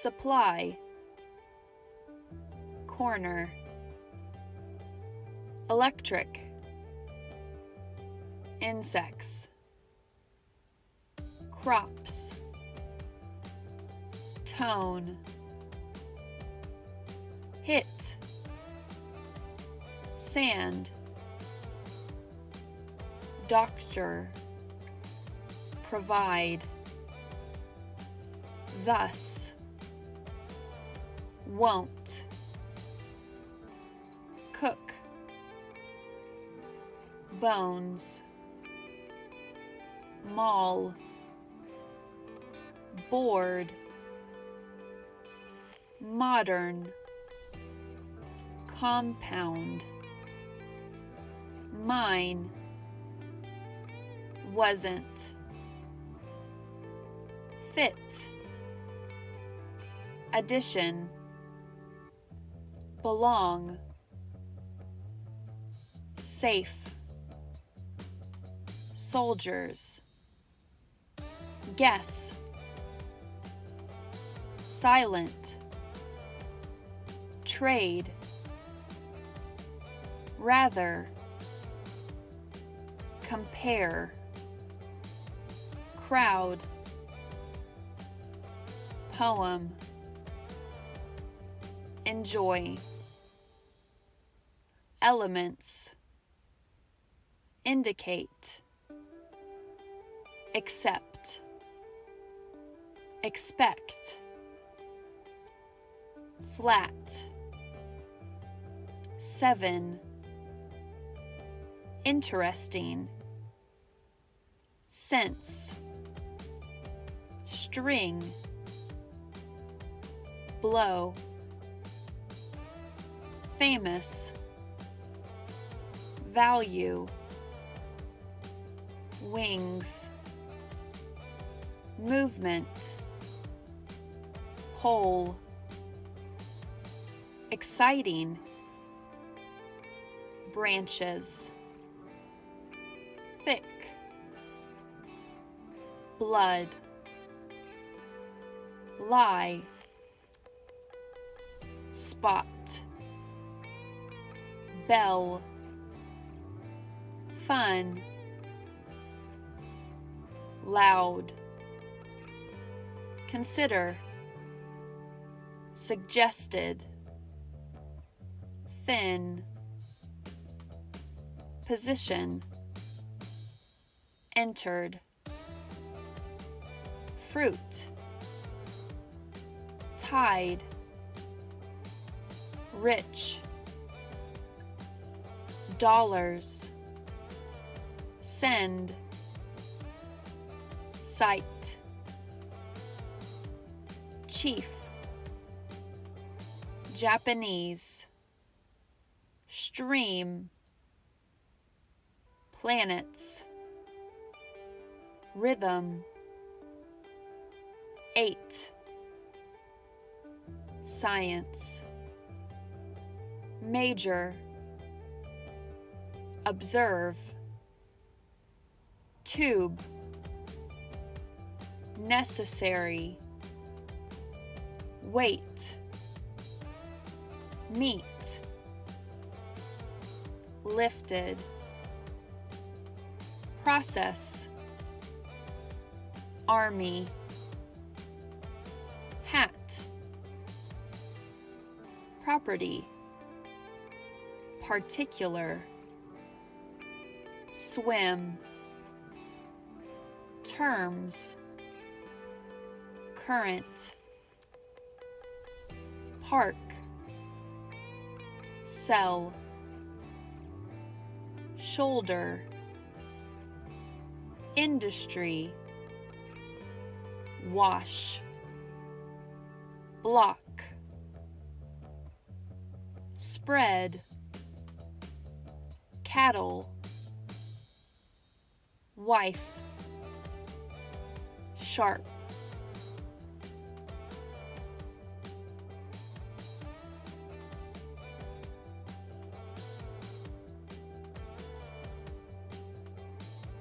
supply, corner, electric, insects, crops, tone, hit, sand, doctor, provide, thus, won't, cook, bones, mall, board, modern, compound, mine, wasn't, fit, addition, belong, safe, soldiers, guess, silent, trade, rather, compare, crowd, poem, enjoy, elements, indicate, accept, expect, flat, 7, interesting, sense, string, blow, famous, value, wings, movement, whole, exciting, branches, thick, blood, lie, spot, bell, fun, loud, consider, suggested, thin, position, entered, fruit, tide, rich, dollars, send, sight, chief, Japanese, stream, planets, rhythm, 8, science, major, observe, tube, necessary, wait, meet, lifted, process, army, hat, property, particular, swim, terms, current, park, sell, shoulder, industry, wash, block, spread, cattle, wife, sharp,